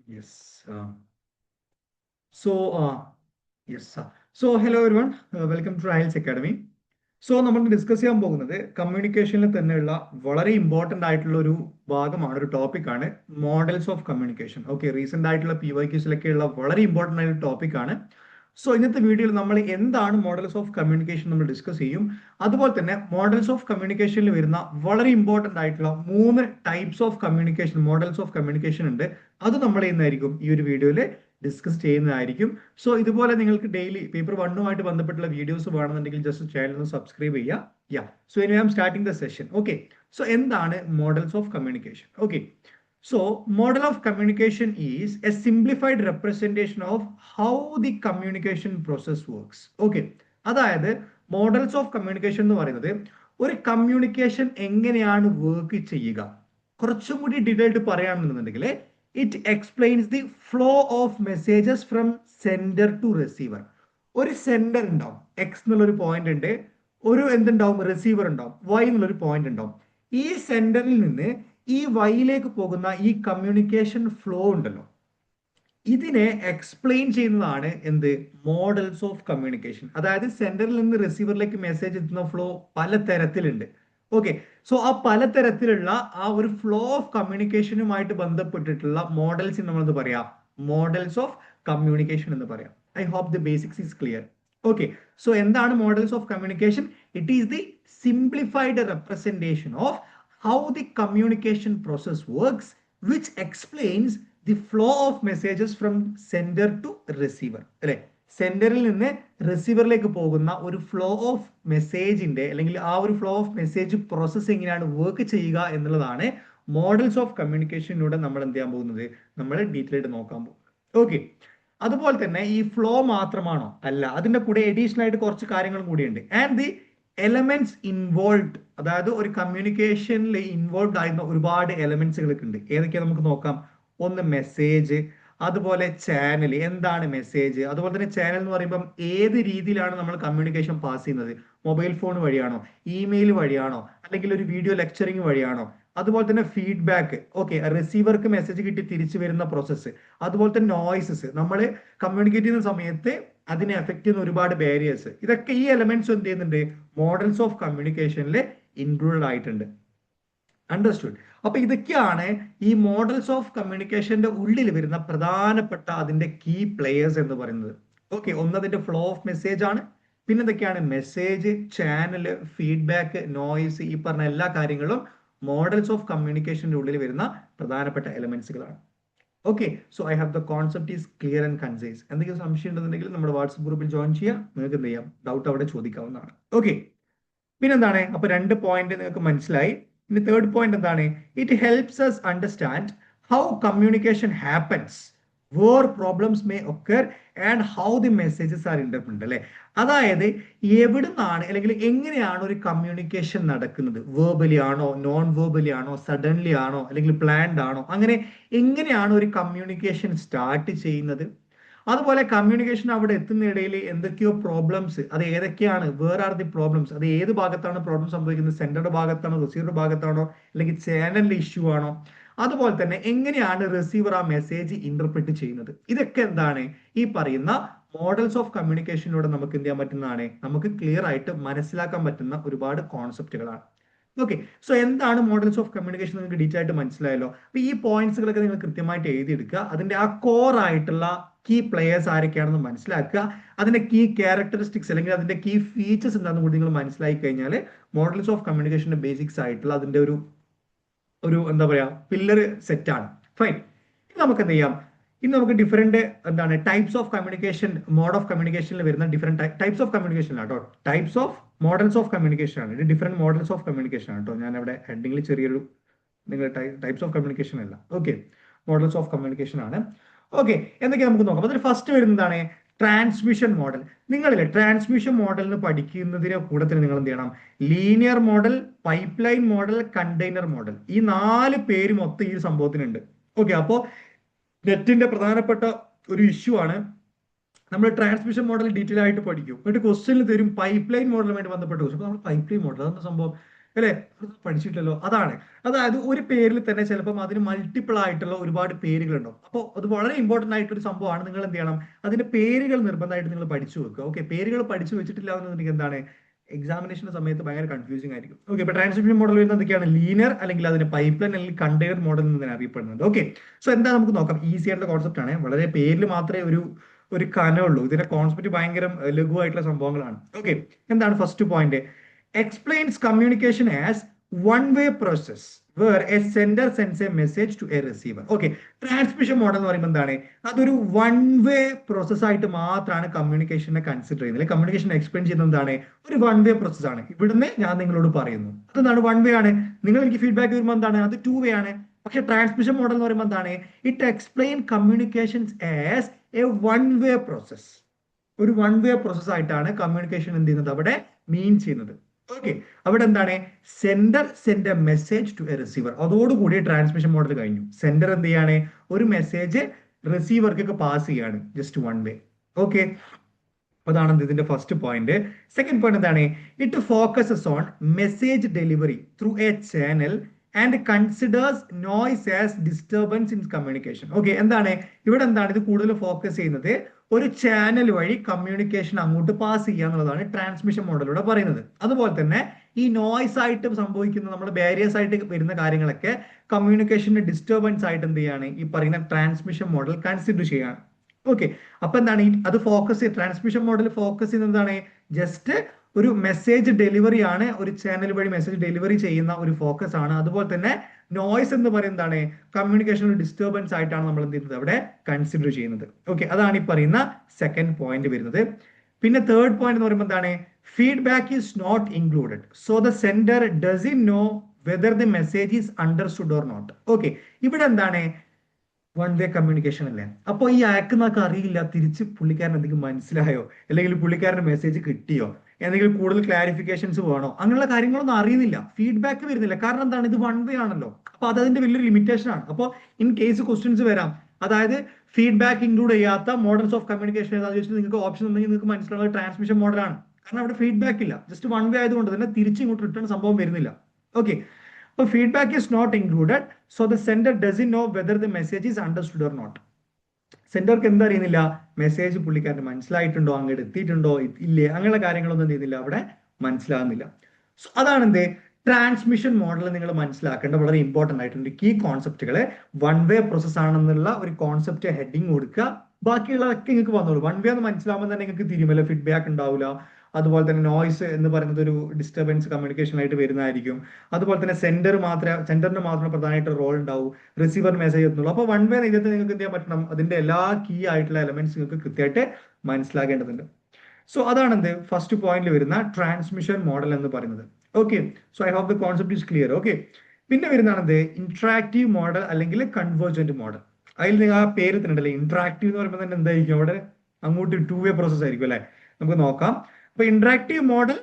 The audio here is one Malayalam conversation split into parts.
Yes. So, yes. So, hello everyone. Welcome to IELTS Academy. So നമ്മൾ ഡിസ്കസ് ചെയ്യാൻ പോകുന്നത് കമ്മ്യൂണിക്കേഷനിൽ തന്നെയുള്ള വളരെ ഇമ്പോർട്ടന്റ് ആയിട്ടുള്ള ഒരു ഭാഗമാണ്, ഒരു ടോപ്പിക്കാണ് models of communication. Okay, recent ആയിട്ടുള്ള PYQസിലൊക്കെ ഉള്ള വളരെ ഇമ്പോർട്ടന്റ് ആയിട്ടുള്ള ടോപ്പിക്കാണ്. സോ ഇന്നത്തെ വീഡിയോയിൽ നമ്മൾ എന്താണ് മോഡൽസ് ഓഫ് കമ്മ്യൂണിക്കേഷൻ നമ്മൾ ഡിസ്കസ് ചെയ്യും. അതുപോലെ തന്നെ മോഡൽസ് ഓഫ് കമ്മ്യൂണിക്കേഷനിൽ വരുന്ന വളരെ ഇമ്പോർട്ടന്റ് ആയിട്ടുള്ള 3 types of communication, models of communication ഉണ്ട്. അത് നമ്മൾ ഇന്നായിരിക്കും ഈ ഒരു വീഡിയോയിൽ ഡിസ്കസ് ചെയ്യുന്നതായിരിക്കും. സോ ഇതുപോലെ നിങ്ങൾക്ക് ഡെയിലി പേപ്പർ 1 ബന്ധപ്പെട്ടുള്ള വീഡിയോസ് വേണമെന്നുണ്ടെങ്കിൽ ജസ്റ്റ് ചാനൽ ഒന്ന് സബ്സ്ക്രൈബ് ചെയ്യുക. സോ ഇനി I am starting the session. Okay, so എന്താണ് models of communication? Okay, so model of communication is a simplified representation of how the communication process works. Okay, അതായത് മോഡൽസ് ഓഫ് കമ്മ്യൂണിക്കേഷൻ എന്ന് പറയുന്നത് ഒരു കമ്മ്യൂണിക്കേഷൻ എങ്ങനെയാണ് വർക്ക് ചെയ്യുക, കുറച്ചും കൂടി ഡീറ്റെയിൽഡ് പറയുകയാണെന്നുണ്ടെങ്കിൽ it explains the flow of messages from sender to receiver. ഒരു സെൻഡർ ഉണ്ടാവും, എക്സ് എന്നുള്ളൊരു പോയിന്റ് ഉണ്ട്, ഒരു എന്തുണ്ടാവും, റിസീവർ ഉണ്ടാവും, വൈ എന്നുള്ളൊരു പോയിന്റ് ഉണ്ടാവും. ഈ സെൻഡറിൽ നിന്ന് ഈ വൈയിലേക്ക് പോകുന്ന ഈ കമ്മ്യൂണിക്കേഷൻ ഫ്ലോ ഉണ്ടല്ലോ, ഇതിനെ എക്സ്പ്ലെയിൻ ചെയ്യുന്നതാണ് എന്ത്, മോഡൽസ് ഓഫ് കമ്മ്യൂണിക്കേഷൻ. അതായത് സെൻഡറിൽ നിന്ന് റിസീവറിലേക്ക് മെസ്സേജ് എത്തുന്ന ഫ്ലോ പലതരത്തിലുണ്ട്. ഓക്കെ, സോ ആ പലതരത്തിലുള്ള ആ ഒരു ഫ്ലോ ഓഫ് കമ്മ്യൂണിക്കേഷനുമായിട്ട് ബന്ധപ്പെട്ടിട്ടുള്ള മോഡൽസ് നമ്മൾ പറയാം മോഡൽസ് ഓഫ് കമ്മ്യൂണിക്കേഷൻ എന്ന് പറയാം. I hope the basics is clear. Okay, so എന്താണ് models of communication? It is the simplified representation of how the communication process works, which explains the flow of messages from sender to receiver. അല്ലെ, സെൻഡറിൽ നിന്ന് റിസീവറിലേക്ക് പോകുന്ന ഒരു ഫ്ലോ ഓഫ് മെസ്സേജിന്റെ അല്ലെങ്കിൽ ആ ഒരു ഫ്ലോ ഓഫ് മെസ്സേജ് പ്രോസസ് എങ്ങനെയാണ് വർക്ക് ചെയ്യുക എന്നുള്ളതാണ് മോഡൽസ് ഓഫ് കമ്മ്യൂണിക്കേഷനിലൂടെ നമ്മൾ എന്ത് ചെയ്യാൻ പോകുന്നത്, നമ്മൾ ഡീറ്റെയിൽ ആയിട്ട് നോക്കാൻ പോകും. ഓക്കെ, അതുപോലെ തന്നെ ഈ ഫ്ലോ മാത്രമാണോ? അല്ല, അതിന്റെ കൂടെ അഡീഷണൽ ആയിട്ട് കുറച്ച് കാര്യങ്ങളും കൂടിയുണ്ട്. ആൻഡ് ദി എലമെന്റ്സ് ഇൻവോൾവ്, അതായത് ഒരു കമ്മ്യൂണിക്കേഷനിൽ ഇൻവോൾവ് ആയിരുന്ന ഒരുപാട് എലമെന്റ്സുകളൊക്കെ ഉണ്ട്. ഏതൊക്കെയാ നമുക്ക് നോക്കാം. ഒന്ന് മെസ്സേജ്, അതുപോലെ ചാനൽ. എന്താണ് മെസ്സേജ്? അതുപോലെ തന്നെ ചാനൽ എന്ന് പറയുമ്പോൾ ഏത് രീതിയിലാണ് നമ്മൾ കമ്മ്യൂണിക്കേഷൻ പാസ് ചെയ്യുന്നത്? മൊബൈൽ ഫോൺ വഴിയാണോ, ഇമെയിൽ വഴിയാണോ, അല്ലെങ്കിൽ ഒരു വീഡിയോ ലെക്ചറിങ് വഴിയാണോ? അതുപോലെ തന്നെ ഫീഡ്ബാക്ക്, ഓക്കെ, റിസീവർക്ക് മെസ്സേജ് കിട്ടി തിരിച്ചു വരുന്ന പ്രോസസ്സ്. അതുപോലെ തന്നെ നോയ്സസ്, നമ്മൾ കമ്മ്യൂണിക്കേറ്റ് ചെയ്യുന്ന സമയത്ത് അതിനെ എഫക്ട് ചെയ്യുന്ന ഒരുപാട് ബാരിയേഴ്സ്. ഇതൊക്കെ ഈ എലമെന്റ്സ് എന്ത് ചെയ്യുന്നുണ്ട്, മോഡൽസ് ഓഫ് കമ്മ്യൂണിക്കേഷനിൽ ഇൻക്ലൂഡഡ് ആയിട്ടുണ്ട്. അണ്ടർസ്റ്റുഡ്? അപ്പൊ ഇതൊക്കെയാണ് ഈ മോഡൽസ് ഓഫ് കമ്മ്യൂണിക്കേഷന്റെ ഉള്ളിൽ വരുന്ന പ്രധാനപ്പെട്ട അതിന്റെ കീ പ്ലേയേഴ്സ് എന്ന് പറയുന്നത്. ഓക്കെ, ഒന്നതിന്റെ ഫ്ലോ ഓഫ് മെസ്സേജ് ആണ്. പിന്നെ എന്തൊക്കെയാണ്? മെസ്സേജ്, ചാനൽ, ഫീഡ്ബാക്ക്, നോയ്സ്, ഈ പറഞ്ഞ എല്ലാ കാര്യങ്ങളും മോഡൽസ് ഓഫ് കമ്മ്യൂണിക്കേഷന്റെ ഉള്ളിൽ വരുന്ന പ്രധാനപ്പെട്ട എലമെന്റ്സുകളാണ്. Okay, so I have the concept is clear and concise. എന്തെങ്കിലും സംശയം ഉണ്ടെന്നുണ്ടെങ്കിൽ നമ്മുടെ വാട്സ്ആപ്പ് ഗ്രൂപ്പിൽ ജോയിൻ ചെയ്യാം. നിങ്ങൾക്ക് എന്ത് ചെയ്യാം, ഡൗട്ട് അവിടെ ചോദിക്കാവുന്നതാണ്. ഓക്കെ, പിന്നെന്താണ്? അപ്പൊ 2 പോയിന്റ് നിങ്ങൾക്ക് മനസ്സിലായി. ഇനി തേർഡ് പോയിന്റ് എന്താണ്? It helps us understand how communication happens, where problems may occur and how the messages are interpreted. അല്ലെ, അതായത് എവിടുന്നാണ് അല്ലെങ്കിൽ എങ്ങനെയാണ് ഒരു കമ്മ്യൂണിക്കേഷൻ നടക്കുന്നത്? വേർബലി ആണോ, നോൺ വേർബലി ആണോ, സഡൻലി ആണോ, അല്ലെങ്കിൽ പ്ലാൻഡ് ആണോ? അങ്ങനെ എങ്ങനെയാണ് ഒരു കമ്മ്യൂണിക്കേഷൻ സ്റ്റാർട്ട് ചെയ്യുന്നത്? അതുപോലെ കമ്മ്യൂണിക്കേഷൻ അവിടെ എത്തുന്നതിടയിൽ എന്തൊക്കെയോ പ്രോബ്ലംസ്, അത് ഏതൊക്കെയാണ്, വേർ ആർ ദി പ്രോബ്ലംസ്, അത് ഏത് ഭാഗത്താണ് പ്രോബ്ലം സംഭവിക്കുന്നത്? സെൻഡറുടെ ഭാഗത്താണോ, റിസീവറുടെ ഭാഗത്താണോ, അല്ലെങ്കിൽ ചാനലിന്റെ ഇഷ്യൂ ആണോ? അതുപോലെ തന്നെ എങ്ങനെയാണ് റിസീവർ ആ മെസ്സേജ് ഇന്റർപ്രറ്റ് ചെയ്യുന്നത്? ഇതൊക്കെ എന്താണ്, ഈ പറയുന്ന മോഡൽസ് ഓഫ് കമ്മ്യൂണിക്കേഷനിലൂടെ നമുക്ക് എന്ത് ചെയ്യാൻ പറ്റുന്നതാണ്, നമുക്ക് ക്ലിയർ ആയിട്ട് മനസ്സിലാക്കാൻ പറ്റുന്ന ഒരുപാട് കോൺസെപ്റ്റുകളാണ്. ഓക്കെ, സോ എന്താണ് മോഡൽസ് ഓഫ് കമ്മ്യൂണിക്കേഷൻ നിങ്ങൾക്ക് ഡീറ്റെയിൽ ആയിട്ട് മനസ്സിലായല്ലോ. അപ്പൊ ഈ പോയിന്റ്സുകളൊക്കെ നിങ്ങൾ കൃത്യമായിട്ട് എഴുതിയെടുക്കുക. അതിന്റെ ആ കോർ ആയിട്ടുള്ള കീ പ്ലേയേഴ്സ് ആരൊക്കെയാണെന്ന് മനസ്സിലാക്കുക. അതിന്റെ കീ ക്യാരക്ടറിസ്റ്റിക്സ് അല്ലെങ്കിൽ അതിന്റെ കീ ഫീച്ചേഴ്സ് എന്താണെന്ന് കൂടി നിങ്ങൾ മനസ്സിലാക്കി കഴിഞ്ഞാൽ മോഡൽസ് ഓഫ് കമ്മ്യൂണിക്കേഷന്റെ ബേസിക്സ് ആയിട്ടുള്ള അതിന്റെ ഒരു ഒരു എന്താ പറയാ പില്ലർ സെറ്റ് ആണ്. ഫൈൻ, ഇനി നമുക്ക് എന്ത് ചെയ്യാം, ഇനി നമുക്ക് ഡിഫറെന്റ് എന്താണ് types of communication, mode of കമ്മ്യൂണിക്കേഷനിൽ വരുന്ന ഡിഫറെന്റ് ടൈപ്സ് ഓഫ് കമ്മ്യൂണിക്കേഷൻ ആട്ടോ, types of models of communication ആണ്. ഇത് ഡിഫറെന്റ് മോഡൽസ് ഓഫ് കമ്മ്യൂണിക്കേഷൻ ആണ് കേട്ടോ. ഞാൻ അവിടെ ഹെഡിങ്ങിൽ ചെറിയൊരു, നിങ്ങൾ ടൈപ്സ് ഓഫ് കമ്മ്യൂണിക്കേഷൻ അല്ല, ഓക്കെ, മോഡൽസ് ഓഫ് കമ്മ്യൂണിക്കേഷൻ ആണ്. ഓക്കെ, എന്തൊക്കെയാ നമുക്ക് നോക്കാം. അതിൽ ഫസ്റ്റ് വരുന്നതാണ് ട്രാൻസ്മിഷൻ മോഡൽ. നിങ്ങളിലെ ട്രാൻസ്മിഷൻ മോഡലിന് പഠിക്കുന്നതിന് കൂടത്തിൽ നിങ്ങൾ എന്ത് ചെയ്യണം, linear model, pipe line model, container model, ഈ 4 പേര് മൊത്തം ഈ സംഭവത്തിനുണ്ട്. ഓക്കെ, അപ്പോൾ നെറ്റിന്റെ പ്രധാനപ്പെട്ട ഒരു ഇഷ്യൂ ആണ്. നമ്മൾ ട്രാൻസ്മിഷൻ മോഡൽ ഡീറ്റെയിൽ ആയിട്ട് പഠിക്കും. എന്നിട്ട് ക്വസ്റ്റ്യനിൽ തരും പൈപ്പ് ലൈൻ മോഡലുമായിട്ട് ബന്ധപ്പെട്ട ക്വസ്റ്റ്യൻ. അപ്പോൾ നമ്മൾ പൈപ്പ് ലൈൻ മോഡൽ അതെന്താ സംഭവം? അല്ലെ? പഠിച്ചിട്ടല്ലോ. അതാണ്. അതായത് ഒരു പേരിൽ തന്നെ ചിലപ്പം അതിന് മൾട്ടിപ്പിൾ ആയിട്ടുള്ള ഒരുപാട് പേരുകളുണ്ടാവും. അപ്പോൾ അത് വളരെ ഇമ്പോർട്ടന്റ് ആയിട്ടൊരു സംഭവമാണ്. നിങ്ങൾ എന്ത് ചെയ്യണം, അതിന്റെ പേരുകൾ നിർബന്ധമായിട്ട് നിങ്ങൾ പഠിച്ചു വെക്കുക. ഓക്കെ, പേരുകൾ പഠിച്ചു വെച്ചിട്ടില്ല എന്നുണ്ടെങ്കിൽ എന്താണ്, എക്സാമിനേഷൻ സമയത്ത് ഭയങ്കര കൺഫ്യൂസിംഗ് ആയിരിക്കും. ഓക്കെ, ഇപ്പൊ ട്രാൻസ്മിഷൻ മോഡൽ വരുന്നത് എന്തൊക്കെയാണ്? ലീനിയർ അല്ലെങ്കിൽ അതിന്റെ പൈപ്പ് ലൈൻ അല്ലെങ്കിൽ കണ്ടെയ്നർ മോഡൽ എന്ന് അറിയപ്പെടുന്നത്. ഓക്കെ, സോ എന്താ നമുക്ക് നോക്കാം. ഈസി ആയിട്ടുള്ള കോൺസെപ്റ്റ് ആണ്. വളരെ പേരിൽ മാത്രമേ ഒരു കനമുള്ളൂ. ഇതിന്റെ കോൺസെപ്റ്റ് ഭയങ്കര ലഘുവായിട്ടുള്ള സംഭവങ്ങളാണ്. ഓക്കെ, എന്താണ് first point? Explains communication as one way process where a sender sends a message to a receiver. Okay, transmission model എന്ന് പറയുമ്പോൾ എന്താണ്? അതൊരു വൺ വേ പ്രോസസ് ആയിട്ട് മാത്രമാണ് കമ്മ്യൂണിക്കേഷനെ കൺസിഡർ ചെയ്യുന്നത്. കമ്മ്യൂണിക്കേഷൻ എക്സ്പ്ലെയിൻ ചെയ്യുന്നത് എന്താണ്? ഒരു വൺ വേ പ്രോസസ് ആണ്. ഇവിടുന്ന് ഞാൻ നിങ്ങളോട് പറയുന്നു അതെന്താണ്? വൺ വേ ആണ്. നിങ്ങൾ എനിക്ക് ഫീഡ്ബാക്ക് വരുമ്പോൾ എന്താണ്? അത് ടു വേ ആണ്. പക്ഷെ ട്രാൻസ്മിഷൻ മോഡൽ എന്ന് പറയുമ്പോൾ എന്താണ്? It explain communications as a one way process. ഒരു വൺ വേ പ്രോസസ് ആയിട്ടാണ് കമ്മ്യൂണിക്കേഷൻ എന്ത് ചെയ്യുന്നത് അവിടെ മീൻ ചെയ്യുന്നത്. ഓക്കെ, അവിടെ എന്താണ്? Sender send a message to a receiver. അതോടുകൂടി ട്രാൻസ്മിഷൻ മോഡൽ കഴിഞ്ഞു. സെൻഡർ എന്ത് ചെയ്യാണ്? ഒരു മെസ്സേജ് റിസീവർക്കൊക്കെ പാസ് ചെയ്യാണ്, ജസ്റ്റ് വൺ വേ. ഓക്കെ, അതാണ് ഇതിന്റെ ഫസ്റ്റ് പോയിന്റ്. സെക്കൻഡ് പോയിന്റ് എന്താണ്? It focuses on message delivery through a channel and considers noise as disturbance in communication. Okay, എന്താണ് ഇവിടെ എന്താണ് ഇത് കൂടുതൽ ഫോക്കസ് ചെയ്യുന്നത്? ഒരു ചാനൽ വഴി കമ്മ്യൂണിക്കേഷൻ അങ്ങോട്ട് പാസ് ചെയ്യുക എന്നുള്ളതാണ് ട്രാൻസ്മിഷൻ മോഡലിലൂടെ പറയുന്നത്. അതുപോലെ തന്നെ ഈ നോയ്സ് ആയിട്ട് സംഭവിക്കുന്ന നമ്മുടെ ബാരിയേഴ്സ് ആയിട്ട് വരുന്ന കാര്യങ്ങളൊക്കെ കമ്മ്യൂണിക്കേഷന്റെ ഡിസ്റ്റർബൻസ് ആയിട്ട് എന്ത് ചെയ്യാണ് ഈ പറയുന്ന ട്രാൻസ്മിഷൻ മോഡൽ കൺസിഡർ ചെയ്യാണ്. ഓക്കെ, അപ്പൊ എന്താണ് അത് ഫോക്കസ് ട്രാൻസ്മിഷൻ മോഡൽ ഫോക്കസ് ചെയ്യുന്നത് എന്താണ്? ജസ്റ്റ് ഒരു മെസ്സേജ് ഡെലിവറി ആണ്, ഒരു ചാനൽ വഴി മെസ്സേജ് ഡെലിവറി ചെയ്യുന്ന ഒരു ഫോക്കസ് ആണ്. അതുപോലെ തന്നെ നോയ്സ് എന്ന് പറയുന്നതാണ് കമ്മ്യൂണിക്കേഷൻ ഡിസ്റ്റർബൻസ് ആയിട്ടാണ് നമ്മൾ എന്ത് ചെയ്യുന്നത് അവിടെ കൺസിഡർ ചെയ്യുന്നത്. ഓക്കെ, അതാണ് ഈ പറയുന്ന സെക്കൻഡ് പോയിന്റ് വരുന്നത്. പിന്നെ തേർഡ് പോയിന്റ് എന്ന് പറയുമ്പോൾ എന്താണ്? Feedback is not included, so the sender doesn't know whether the message is understood or not. Okay, ഇവിടെ എന്താണ്? വൺ വേ കമ്മ്യൂണിക്കേഷൻ അല്ലേ? അപ്പൊ ഈ അയക്കുന്നൊക്കെ അറിയില്ല തിരിച്ച് പുള്ളിക്കാരൻ എന്തെങ്കിലും മനസ്സിലായോ, അല്ലെങ്കിൽ പുള്ളിക്കാരന് മെസ്സേജ് കിട്ടിയോ, എന്തെങ്കിലും കൂടുതൽ ക്ലാരിഫിക്കേഷൻസ് വേണോ, അങ്ങനെയുള്ള കാര്യങ്ങളൊന്നും അറിയുന്നില്ല. ഫീഡ്ബാക്ക് വരുന്നില്ല. കാരണം എന്താണ്? ഇത് വൺ വേ ആണല്ലോ. അപ്പൊ അതിന്റെ വലിയൊരു ലിമിറ്റേഷൻ ആണ്. അപ്പോൾ ഇൻ കേസ് ക്വസ്റ്റ്യൻസ് വരാം, അതായത് ഫീഡ്ബാക്ക് ഇൻക്ലൂഡ് ചെയ്യാത്ത മോഡൽസ് ഓഫ് കമ്മ്യൂണിക്കേഷൻ ഏതാണെന്ന് ചോദിച്ചാൽ നിങ്ങൾക്ക് ഓപ്ഷൻ ഉണ്ടെങ്കിൽ നിങ്ങൾക്ക് മനസ്സിലാവുന്നത് ട്രാൻസ്മിഷൻ മോഡലാണ്. കാരണം അവിടെ ഫീഡ്ബാക്ക് ഇല്ല, ജസ്റ്റ് വൺ വേ ആയതുകൊണ്ട് തന്നെ തിരിച്ച് ഇങ്ങോട്ട് റിട്ടേൺ സംഭവം വരുന്നില്ല. ഓക്കെ, അപ്പോൾ feedback is not included, so the sender doesn't know whether the message is understood or not. സെൻഡർക്ക് എന്താ അറിയുന്നില്ല? മെസ്സേജ് പുള്ളിക്കാരന് മനസ്സിലായിട്ടുണ്ടോ, അങ്ങോട്ട് എത്തിയിട്ടുണ്ടോ ഇല്ലേ, അങ്ങനെയുള്ള കാര്യങ്ങളൊന്നും എന്ത് ചെയ്യുന്നില്ല അവിടെ മനസ്സിലാകുന്നില്ല. സോ അതാണ് എന്ത് ട്രാൻസ്മിഷൻ മോഡൽ നിങ്ങൾ മനസ്സിലാക്കേണ്ട വളരെ ഇമ്പോർട്ടന്റ് ആയിട്ടുണ്ട്. കീ കോൺസെപ്റ്റുകളെ വൺ വേ പ്രോസസ് ആണെന്നുള്ള ഒരു കോൺസെപ്റ്റ് ഹെഡിങ് കൊടുക്കുക. ബാക്കിയുള്ളതൊക്കെ നിങ്ങൾക്ക് വന്നോളൂ. വൺ വേ എന്ന് മനസ്സിലാവുമ്പോൾ തന്നെ നിങ്ങൾക്ക് തിരുമല ഫീഡ്ബാക്ക് ഉണ്ടാവില്ല. അതുപോലെ തന്നെ നോയ്സ് എന്ന് പറയുന്നത് ഒരു ഡിസ്റ്റർബൻസ് കമ്മ്യൂണിക്കേഷൻ ആയിട്ട് വരുന്നതായിരിക്കും. അതുപോലെ തന്നെ സെൻഡറിന് മാത്രമേ പ്രധാനമായിട്ട് റോൾ ഉണ്ടാവും, റിസീവർ മെസ്സേജ് എത്തുന്നുള്ളൂ. അപ്പോൾ വൺ വേ ഇതിനകത്ത് നിങ്ങൾക്ക് എന്ത് ചെയ്യാൻ പറ്റണം? അതിന്റെ എല്ലാ കീ ആയിട്ടുള്ള എലമെന്റ്സ് നിങ്ങൾക്ക് കൃത്യമായിട്ട് മനസ്സിലാക്കേണ്ടതുണ്ട്. സോ അതാണ് എന്ത് ഫസ്റ്റ് പോയിന്റിൽ വരുന്ന ട്രാൻസ്മിഷൻ മോഡൽ എന്ന് പറയുന്നത്. Okay, so I hope the concept is clear. Okay, പിന്നെ വരുന്നതാണ് എന്ത് ഇന്ററാക്റ്റീവ് മോഡൽ അല്ലെങ്കിൽ കൺവേർജന്റ് മോഡൽ. അതിൽ നിങ്ങൾ ആ പേര് തന്നെ ഉണ്ടല്ലേ, ഇന്ററാക്റ്റീവ് എന്ന് പറയുമ്പോൾ തന്നെ എന്തായിരിക്കും അവിടെ അങ്ങോട്ട് ടു വേ പ്രോസസ് ആയിരിക്കും അല്ലെ? നമുക്ക് നോക്കാം. അപ്പൊ ഇന്ററാക്റ്റീവ് മോഡൽ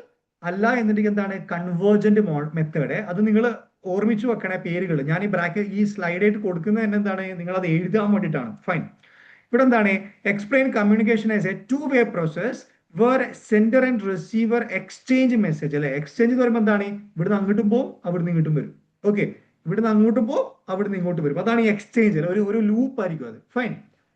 അല്ല എന്നുണ്ടെങ്കിൽ എന്താണ് കൺവേർജന്റ് മെത്തേഡ്. അത് നിങ്ങൾ ഓർമ്മിച്ചു വെക്കണേ പേരുകൾ. ഞാൻ ഈ സ്ലൈഡ് ആയിട്ട് കൊടുക്കുന്നത് തന്നെ എന്താണ്, നിങ്ങൾ അത് എഴുതാൻ വേണ്ടിയിട്ടാണ്. ഫൈൻ. ഇവിടെ എന്താണ് explain communication as a two way process where sender and receiver exchange message അല്ലെ? എക്സ്ചേഞ്ച് എന്ന് പറയുമ്പോൾ എന്താണ്? ഇവിടുന്ന് അങ്ങോട്ടും പോകും, അവിടുന്ന് ഇങ്ങോട്ടും വരും. ഓക്കെ, ഇവിടുന്ന് അങ്ങോട്ടും പോകും, അവിടുന്ന് ഇങ്ങോട്ട് വരും. അതാണ് ഈ എക്സ്ചേഞ്ച്. ഒരു ലൂപ്പ് ആയിരിക്കും അത്. ഫൈൻ.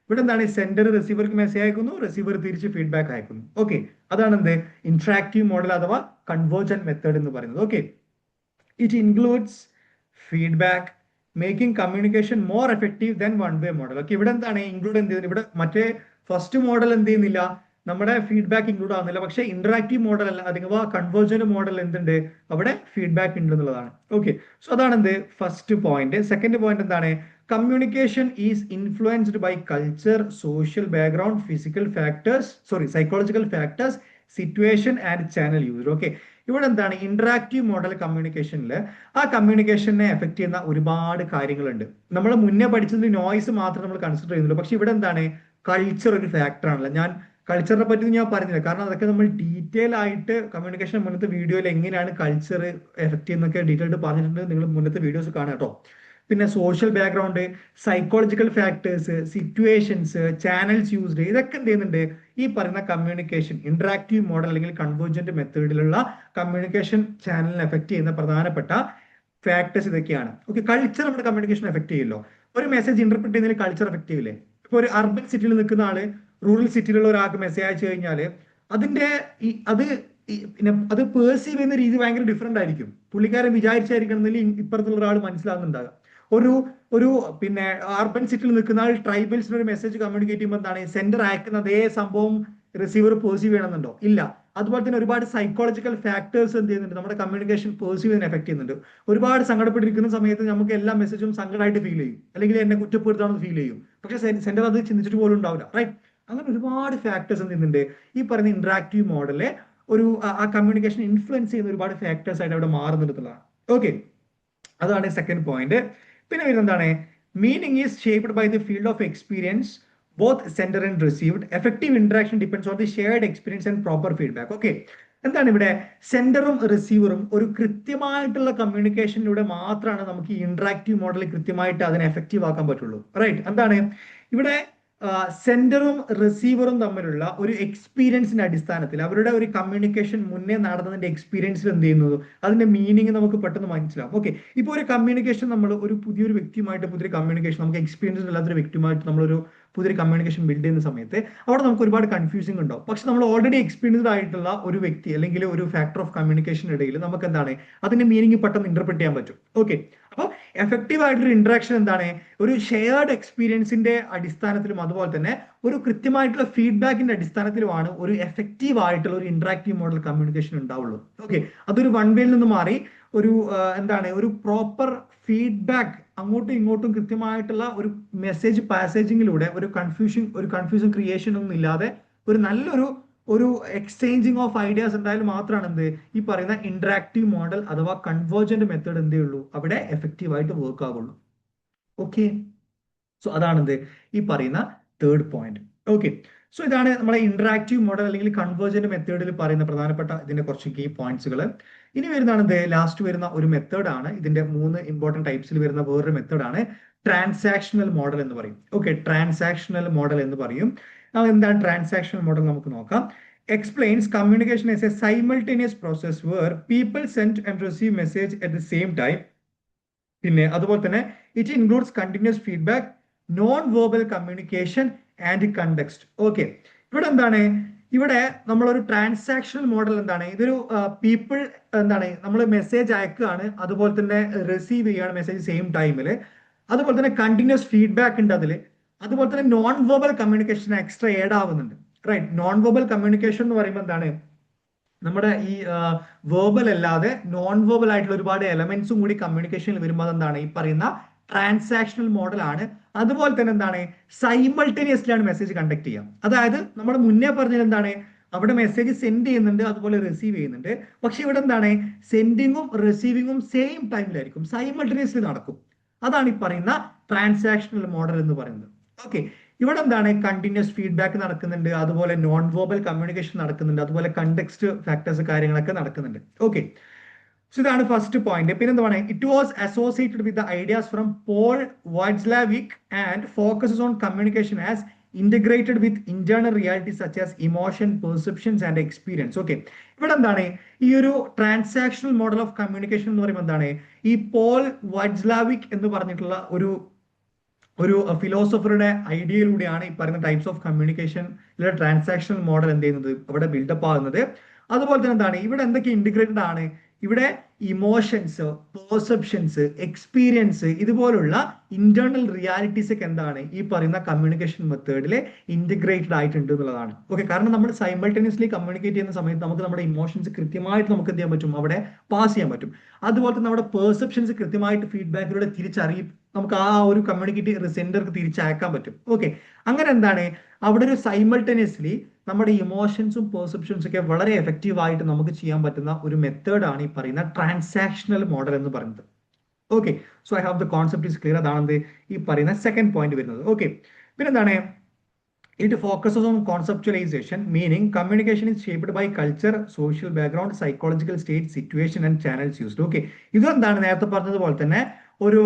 ഇവിടെ എന്താണ് സെൻഡർ റിസീവർക്ക് മെസ്സേജ് അയക്കുന്നു, റിസീവർ തിരിച്ച് ഫീഡ്ബാക്ക് അയക്കുന്നു. ഓക്കെ, അതാണ് എന്ത് ഇന്ററാക്റ്റീവ് മോഡൽ അഥവാ കൺവേർജന്റ് മെത്തേഡ് എന്ന് പറയുന്നത്. Okay, it includes feedback making communication more effective than one way model. Okay, ഇവിടെ എന്താണ് ഇൻക്ലൂഡ് എന്ത് ചെയ്യുന്നത്? ഇവിടെ മറ്റേ ഫസ്റ്റ് മോഡൽ എന്ത് ചെയ്യുന്നില്ല, നമ്മുടെ ഫീഡ്ബാക്ക് ഇൻക്ലൂഡ് ആവുന്നില്ല. പക്ഷേ ഇന്ററാക്റ്റീവ് മോഡൽ അല്ല അഥവാ കൺവേർജന്റ് മോഡൽ എന്തുണ്ട്? അവിടെ ഫീഡ്ബാക്ക് ഉണ്ട് എന്നുള്ളതാണ്. ഓക്കെ, സോ അതാണ് എന്ത് ഫസ്റ്റ് പോയിന്റ്. സെക്കൻഡ് പോയിന്റ് എന്താണ്? Communication is influenced by culture, social background, psychological factors, situation and channel user. Okay, ഇവിടെ എന്താണ് ഇന്ററാക്റ്റീവ് മോഡൽ കമ്മ്യൂണിക്കേഷനിൽ ആ കമ്മ്യൂണിക്കേഷനെ എഫക്ട് ചെയ്യുന്ന ഒരുപാട് കാര്യങ്ങളുണ്ട്. നമ്മൾ മുന്നേ പഠിച്ചത് നോയ്സ് മാത്രം നമ്മൾ കൺസിഡർ ചെയ്യുന്നുള്ളൂ. പക്ഷെ ഇവിടെ എന്താണ് കൾച്ചർ ഒരു ഫാക്ടർ ആണല്ലോ. ഞാൻ കൾച്ചറിനെ പറ്റി ഞാൻ പറഞ്ഞില്ല, കാരണം അതൊക്കെ നമ്മൾ ഡീറ്റെയിൽ ആയിട്ട് കമ്മ്യൂണിക്കേഷൻ മുന്നത്തെ വീഡിയോയിൽ എങ്ങനെയാണ് കൾച്ചർ എഫക്ട് ചെയ്യുന്നൊക്കെ ഡീറ്റെയിൽഡ് പറഞ്ഞിട്ടുണ്ട്. നിങ്ങൾ മുന്നത്തെ വീഡിയോസ് കാണാം കേട്ടോ. പിന്നെ social background, psychological factors, situations, channels used, ഇതൊക്കെ എന്ത് ചെയ്യുന്നുണ്ട് ഈ പറയുന്ന കമ്മ്യൂണിക്കേഷൻ ഇന്ററാക്റ്റീവ് മോഡൽ അല്ലെങ്കിൽ കൺവേർജന്റ് മെത്തേഡിലുള്ള കമ്മ്യൂണിക്കേഷൻ ചാനലിനെ എഫക്ട് ചെയ്യുന്ന പ്രധാനപ്പെട്ട ഫാക്ടേഴ്സ് ഇതൊക്കെയാണ്. ഓക്കെ, കൾച്ചർ നമ്മുടെ കമ്മ്യൂണിക്കേഷൻ എഫക്ട് ചെയ്യല്ലോ. ഒരു മെസ്സേജ് ഇന്റർപ്രിറ്റ് ചെയ്യുന്നതിൽ കൾച്ചർ എഫക്ട് ചെയ്യില്ലേ? ഇപ്പൊ ഒരു അർബൻ സിറ്റിയിൽ നിൽക്കുന്ന ആള് റൂറൽ സിറ്റിയിലുള്ള ഒരാൾക്ക് മെസ്സേജ് അയച്ചു കഴിഞ്ഞാൽ അതിന്റെ പിന്നെ അത് പേഴ്സീവ് ചെയ്യുന്ന രീതി ഭയങ്കര ഡിഫറെന്റ് ആയിരിക്കും. പുള്ളിക്കാരൻ വിചാരിച്ചായിരിക്കണം ഇപ്പുറത്തുള്ള ഒരാൾ മനസ്സിലാകുന്നുണ്ടാകുക. ഒരു ഒരു പിന്നെ അർബൻ സിറ്റിയിൽ നിൽക്കുന്ന ആൾ ട്രൈബൽസിന് ഒരു മെസ്സേജ് കമ്മ്യൂണിക്കേറ്റ് ചെയ്യുമ്പോൾ എന്താണ് സെൻഡർ അയക്കുന്ന അതേ സംഭവം റിസീവർ പേഴ്സീവ് ചെയ്യണമെന്നുണ്ടോ? ഇല്ല. അതുപോലെ തന്നെ ഒരുപാട് സൈക്കോളജിക്കൽ ഫാക്ടേഴ്സ് എന്ത് ചെയ്യുന്നുണ്ട് നമ്മുടെ കമ്മ്യൂണിക്കേഷൻ പേഴ്സീവ് ചെയ്യാൻ എഫക്ട് ചെയ്യുന്നുണ്ട്. ഒരുപാട് സങ്കടപ്പെട്ടിരിക്കുന്ന സമയത്ത് നമുക്ക് എല്ലാ മെസ്സേജും സങ്കടമായിട്ട് ഫീൽ ചെയ്യും, അല്ലെങ്കിൽ എന്നെ കുറ്റപ്പെടുത്താണെന്ന് ഫീൽ ചെയ്യും. പക്ഷെ സെൻഡർ അത് ചിന്തിച്ചിട്ട് പോലും ഉണ്ടാവില്ല, റൈറ്റ്? അങ്ങനെ ഒരുപാട് ഫാക്ടേഴ്സ് എന്ത് ചെയ്യുന്നുണ്ട് ഈ പറയുന്ന ഇന്ററാക്റ്റീവ് മോഡലിലെ ഒരു ആ കമ്മ്യൂണിക്കേഷൻ ഇൻഫ്ലുവൻസ് ചെയ്യുന്ന ഒരുപാട് ഫാക്ടേഴ്സ് ആയിട്ട് അവിടെ മാറുന്നുള്ളതാണ്. ഓക്കെ, അതാണ് സെക്കൻഡ് പോയിന്റ്. പിന്നെ വരുന്നത് എന്താണ്? Meaning is shaped by the field of experience both sender and received. Effective interaction depends on the shared experience and proper feedback. Okay, എന്താണ് ഇവിടെ സെൻഡറും റിസീവറും ഒരു കൃത്യമായിട്ടുള്ള കമ്മ്യൂണിക്കേഷനിലൂടെ മാത്രമാണ് നമുക്ക് ഈ ഇന്ററാക്റ്റീവ് മോഡൽ കൃത്യമായിട്ട് അതിനെ എഫക്റ്റീവ് ആക്കാൻ പറ്റുള്ളൂ, റൈറ്റ്? എന്താണ് ഇവിടെ സെൻഡറും റിസീവറും തമ്മിലുള്ള ഒരു എക്സ്പീരിയൻസിന്റെ അടിസ്ഥാനത്തിൽ അവരുടെ ഒരു കമ്മ്യൂണിക്കേഷൻ മുന്നേ നടന്നതിന്റെ എക്സ്പീരിയൻസിൽ എന്ത് ചെയ്യുന്നത് അതിന്റെ മീനിങ് നമുക്ക് പെട്ടെന്ന് മനസ്സിലാവും. ഓക്കെ, ഇപ്പോൾ ഒരു കമ്മ്യൂണിക്കേഷൻ നമ്മൾ ഒരു പുതിയൊരു വ്യക്തിയുമായിട്ട് പുതിയൊരു കമ്മ്യൂണിക്കേഷൻ നമുക്ക് എക്സ്പീരിയൻസ് ഇല്ലാത്തൊരു വ്യക്തിയുമായിട്ട് നമ്മളൊരു പുതിയൊരു കമ്മ്യൂണിക്കേഷൻ ബിൽഡ് ചെയ്യുന്ന സമയത്ത് അവിടെ നമുക്ക് ഒരുപാട് കൺഫ്യൂസിംഗ് ഉണ്ടാവും. പക്ഷെ നമ്മൾ ഓൾറെഡി എക്സ്പീരിയൻസ്ഡ് ആയിട്ടുള്ള ഒരു വ്യക്തി അല്ലെങ്കിൽ ഒരു ഫാക്ടർ ഓഫ് കമ്മ്യൂണിക്കേഷൻ ഇടയിൽ നമുക്ക് എന്താണ് അതിന്റെ മീനിങ് പെട്ടെന്ന് ഇന്റർപ്രറ്റ് ചെയ്യാൻ പറ്റും. ഓക്കെ, അപ്പോൾ എഫക്റ്റീവ് ആയിട്ടുള്ള ഇന്ററാക്ഷൻ എന്താണ് ഒരു ഷെയർഡ് എക്സ്പീരിയൻസിന്റെ അടിസ്ഥാനത്തിലും അതുപോലെ തന്നെ ഒരു കൃത്യമായിട്ടുള്ള ഫീഡ്ബാക്കിന്റെ അടിസ്ഥാനത്തിലുമാണ് ഒരു എഫക്റ്റീവ് ആയിട്ടുള്ള ഒരു ഇന്ററാക്റ്റീവ് മോഡൽ കമ്മ്യൂണിക്കേഷൻ ഉണ്ടാവുള്ളൂ. ഓക്കെ, അതൊരു വൺ വേയിൽ നിന്ന് മാറി ഒരു എന്താണ് ഒരു പ്രോപ്പർ ഫീഡ്ബാക്ക് അങ്ങോട്ടും ഇങ്ങോട്ടും കൃത്യമായിട്ടുള്ള ഒരു മെസ്സേജ് പാസേജിങ്ങിലൂടെ ഒരു കൺഫ്യൂഷൻ ക്രിയേഷൻ ഒന്നും ഇല്ലാതെ ഒരു നല്ലൊരു എക്സ്ചേഞ്ചിങ് ഓഫ് ഐഡിയാസ് ഉണ്ടായാലും മാത്രമാണ് എന്ത് ഈ പറയുന്ന ഇന്ററാക്റ്റീവ് മോഡൽ അഥവാ കൺവേർജന്റ് മെത്തേഡ് എന്തേ ഉള്ളൂ അവിടെ എഫക്റ്റീവ് ആയിട്ട് വർക്ക് ആകുള്ളൂ. ഓക്കെ, സോ അതാണ് എന്ത് ഈ പറയുന്ന തേർഡ് പോയിന്റ്. ഓക്കെ, സോ ഇതാണ് നമ്മളെ ഇന്ററാക്റ്റീവ് മോഡൽ അല്ലെങ്കിൽ കൺവേർജന്റ് മെത്തേഡിൽ പറയുന്ന പ്രധാനപ്പെട്ട ഇതിന്റെ കുറച്ച് കീ പോയിന്റ്സുകൾ. ഇനി വരുന്നതാണ് എന്ത് ലാസ്റ്റ് വരുന്ന ഒരു മെത്തേഡ് ആണ്. ഇതിന്റെ 3 ഇമ്പോർട്ടന്റ് ടൈപ്സിൽ വരുന്ന വേറൊരു മെത്തേഡാണ് ട്രാൻസാക്ഷണൽ മോഡൽ എന്ന് പറയും. ഓക്കെ, ട്രാൻസാക്ഷണൽ മോഡൽ എന്ന് പറയും. എന്താണ് ട്രാൻസാക്ഷണൽ മോഡൽ നമുക്ക് നോക്കാം. Explains communication as a simultaneous process where people send and receive message at the same time. പിന്നെ അതുപോലെ തന്നെ it includes continuous feedback, non verbal communication and context. Okay, ഇവിടെ എന്താണ് ഇവിടെ നമ്മളൊരു ട്രാൻസാക്ഷണൽ മോഡൽ എന്താണ് ഇതൊരു പീപ്പിൾ എന്താണ് നമ്മൾ മെസ്സേജ് അയക്കുകയാണ്, അതുപോലെ തന്നെ റിസീവ് ചെയ്യുകയാണ് മെസ്സേജ് സെയിം ടൈമിൽ, അതുപോലെ തന്നെ കണ്ടിന്യൂസ് ഫീഡ്ബാക്ക് ഉണ്ട് അതിൽ, അതുപോലെ തന്നെ non verbal communication extra add ആവുന്നുണ്ട്, റൈറ്റ്? നോൺ വെർബൽ കമ്മ്യൂണിക്കേഷൻ എന്ന് പറയുമ്പോൾ എന്താണ് നമ്മുടെ ഈ വെർബൽ അല്ലാതെ നോൺ വെർബൽ ആയിട്ടുള്ള ഒരുപാട് എലമെന്റ്സും കൂടി കമ്മ്യൂണിക്കേഷനിൽ വരുമ്പോൾ എന്താണ് ഈ പറയുന്ന ട്രാൻസാക്ഷണൽ മോഡൽ ആണ്. അതുപോലെ തന്നെ എന്താണ് സൈമൾട്ടേനിയസ്ലി ആണ് മെസ്സേജ് കണ്ടക്ട് ചെയ്യാം. അതായത് നമ്മൾ മുന്നേ പറഞ്ഞത് എന്താണ് അവിടെ മെസ്സേജ് സെൻഡ് ചെയ്യുന്നുണ്ട് അതുപോലെ റിസീവ് ചെയ്യുന്നുണ്ട്. പക്ഷെ ഇവിടെ എന്താണ് സെൻഡിങ്ങും റിസീവിങ്ങും സെയിം ടൈമിലായിരിക്കും, സൈമൾട്ടേനിയസ്ലി നടക്കും. അതാണ് ഈ പറയുന്ന ട്രാൻസാക്ഷണൽ മോഡൽ എന്ന് പറയുന്നത്. ഓക്കെ, ഇവിടെ എന്താണ് കണ്ടിന്യൂസ് ഫീഡ്ബാക്ക് നടക്കുന്നുണ്ട്, അതുപോലെ നോൺ വെർബൽ കമ്മ്യൂണിക്കേഷൻ നടക്കുന്നുണ്ട്, അതുപോലെ കണ്ടെക്സ്റ്റ് ഫാക്ടേഴ്സ് കാര്യങ്ങളൊക്കെ നടക്കുന്നുണ്ട്. ഓക്കെ, സോ ഇതാണ് ഫസ്റ്റ് പോയിന്റ്. പിന്നെ എന്താണ് it was associated with the ideas from Paul Watzlawick and focuses on communication as integrated with internal reality such as emotion, perceptions and experience. Okay, ഇവിടെ എന്താണ് ഈ ഒരു ട്രാൻസാക്ഷണൽ മോഡൽ ഓഫ് കമ്മ്യൂണിക്കേഷൻ എന്ന് പറയുമ്പോൾ എന്താണ് ഈ പോൾ വാറ്റ്സ്ലാവിക് എന്ന് പറഞ്ഞിട്ടുള്ള ഒരു ഫിലോസഫറുടെ ഐഡിയയിലൂടെയാണ് ഈ പറയുന്ന types of communication transactional model എന്ത് ചെയ്യുന്നത് അവിടെ ബിൽഡപ്പ് ആകുന്നത്. അതുപോലെ തന്നെ എന്താണ് ഇവിടെ എന്തൊക്കെ ഇന്റഗ്രേറ്റഡ് ആണ് ഇവിടെ ഇമോഷൻസ്, പെർസെപ്ഷൻസ്, എക്സ്പീരിയൻസ് ഇതുപോലുള്ള ഇന്റേണൽ റിയാലിറ്റീസ് ഒക്കെ എന്താണ് ഈ പറയുന്ന കമ്മ്യൂണിക്കേഷൻ മെത്തേഡിൽ ഇന്റഗ്രേറ്റഡ് ആയിട്ടുണ്ട് എന്നുള്ളതാണ്. ഓക്കെ, കാരണം നമ്മൾ സൈമൾട്ടേനിയസ്ലി കമ്മ്യൂണിക്കേറ്റ് ചെയ്യുന്ന സമയത്ത് നമുക്ക് നമ്മുടെ ഇമോഷൻസ് കൃത്യമായിട്ട് നമുക്ക് എന്ത് ചെയ്യാൻ പറ്റും അവിടെ പാസ് ചെയ്യാൻ പറ്റും. അതുപോലെ തന്നെ നമ്മുടെ പെർസെപ്ഷൻസ് കൃത്യമായിട്ട് ഫീഡ്ബാക്കിലൂടെ നമുക്ക് ആ ഒരു കമ്മ്യൂണിക്കേറ്റ് സെന്റർക്ക് തിരിച്ചയക്കാൻ പറ്റും. ഓക്കെ, അങ്ങനെ എന്താണ് അവിടെ ഒരു സൈമൾട്ടേനിയസ്ലി നമ്മുടെ ഇമോഷൻസും പെർസെപ്ഷൻസും ഒക്കെ വളരെ എഫക്റ്റീവ് ആയിട്ട് നമുക്ക് ചെയ്യാൻ പറ്റുന്ന ഒരു മെത്തേഡാണ് ഈ പറയുന്ന ട്രാൻസാക്ഷണൽ മോഡൽ എന്ന് പറയുന്നത്. Okay, so I have the concept is clear. അതാണ് ഈ പറയുന്ന സെക്കൻഡ് പോയിന്റ് വരുന്നത്. ഓക്കെ, പിന്നെ എന്താണ് it focuses on conceptualization, meaning communication is shaped by culture, social background, psychological state, situation and channels used. Okay, ഇതെന്താണ് നേരത്തെ പറഞ്ഞതുപോലെ തന്നെ ഒരു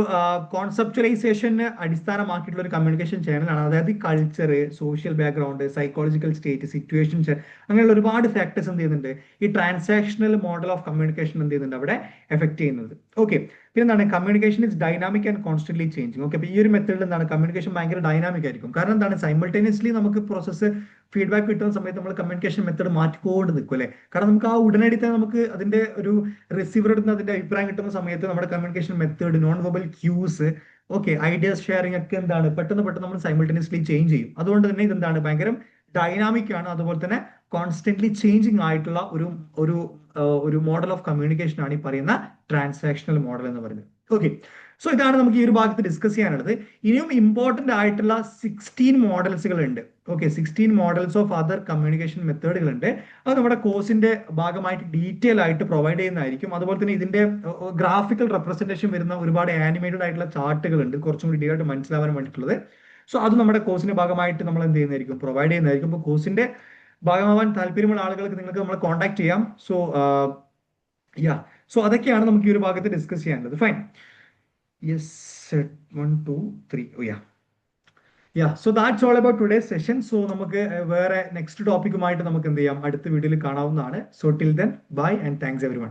കോൺസെപ്ച്വലൈസേഷന് അടിസ്ഥാനമാക്കിയിട്ടുള്ള ഒരു കമ്മ്യൂണിക്കേഷൻ ചാനലാണ്. അതായത് culture, social background, psychological state, situations, അങ്ങനെയുള്ള ഒരുപാട് ഫാക്ടേഴ്സ് എന്ത് ചെയ്യുന്നുണ്ട് ഈ ട്രാൻസാക്ഷണൽ മോഡൽ ഓഫ് കമ്മ്യൂണിക്കേഷൻ എന്ത് ചെയ്യുന്നുണ്ട് അവിടെ എഫക്ട് ചെയ്യുന്നത്. ഓക്കെ, പിന്നെ എന്താണ് communication is dynamic and constantly changing. Okay, ഈ ഒരു മെത്തേഡിൽ എന്താണ് കമ്മ്യൂണിക്കേഷൻ ഭയങ്കര ഡൈനാമിക് ആയിരിക്കും. കാരണം എന്താണ് സൈമൾട്ടേനിയസ്ലി നമുക്ക് പ്രോസസ്സ് ഫീഡ്ബാക്ക് കിട്ടുന്ന സമയത്ത് നമ്മൾ കമ്മ്യൂണിക്കേഷൻ മെത്തേഡ് മാറ്റിക്കൊണ്ട് നിൽക്കും അല്ലേ. കാരണം നമുക്ക് ആ ഉടനടി തന്നെ നമുക്ക് അതിന്റെ ഒരു റിസീവർ നിന്ന് അതിന്റെ അഭിപ്രായം കിട്ടുന്ന സമയത്ത് നമ്മുടെ communication method, non verbal quiz, okay, ideas sharing ഒക്കെ എന്താണ് പെട്ടെന്ന് പെട്ടെന്ന് നമ്മൾ സൈമൾട്ടേനിയസ്ലി ചേഞ്ച് ചെയ്യും. അതുകൊണ്ട് തന്നെ ഇതെന്താണ് ഭയങ്കര ഡൈനാമിക് ആണ്. അതുപോലെ തന്നെ കോൺസ്റ്റന്റ്ലി ചേഞ്ചിങ് ആയിട്ടുള്ള ഒരു ഒരു ഒരു മോഡൽ ഓഫ് കമ്മ്യൂണിക്കേഷൻ ആണ് ഈ പറയുന്ന ട്രാൻസാക്ഷണൽ മോഡൽ എന്ന് പറയുന്നത്. ഓക്കെ, സോ ഇതാണ് നമുക്ക് ഈ ഒരു ഭാഗത്ത് ഡിസ്കസ് ചെയ്യാനുള്ളത്. ഇനിയും ഇമ്പോർട്ടന്റ് ആയിട്ടുള്ള 16 മോഡൽസുകൾ ഉണ്ട്. Okay, 16 models of other communication മെത്തേഡുകൾ ഉണ്ട്. അത് നമ്മുടെ കോഴ്സിന്റെ ഭാഗമായിട്ട് ഡീറ്റെയിൽ ആയിട്ട് പ്രൊവൈഡ് ചെയ്യുന്നതായിരിക്കും. അതുപോലെ തന്നെ ഇതിന്റെ ഗ്രാഫിക്കൽ റെപ്രസെന്റേഷൻ വരുന്ന ഒരുപാട് ആനിമേറ്റഡ് ആയിട്ടുള്ള ചാർട്ടുകൾ ഉണ്ട്, കുറച്ചും കൂടി ഡീറ്റെയിൽ ആയിട്ട് മനസ്സിലാവാൻ വേണ്ടിയിട്ടുള്ളത്. സോ അത് നമ്മുടെ കോഴ്സിന്റെ ഭാഗമായിട്ട് നമ്മൾ എന്ത് ചെയ്യുന്നതായിരിക്കും, പ്രൊവൈഡ് ചെയ്യുന്നതായിരിക്കും. അപ്പോൾ കോഴ്സിന്റെ ഭാഗമാവാൻ താല്പര്യമുള്ള ആളുകൾക്ക് നിങ്ങൾക്ക് നമ്മളെ കോൺടാക്ട് ചെയ്യാം. സോ സോ അതൊക്കെയാണ് നമുക്ക് ഈ ഒരു ഭാഗത്ത് ഡിസ്കസ് ചെയ്യാനുള്ളത്. Fine, yes, 1 2 3. So that's all about today session. So നമുക്ക് വേറെ നെക്സ്റ്റ് ടോപ്പിക്കുമായിട്ട് നമുക്ക് എന്ത് ചെയ്യാം, അടുത്ത വീഡിയോയിൽ കാണാവുന്നതാണ്. So till then bye and thanks everyone.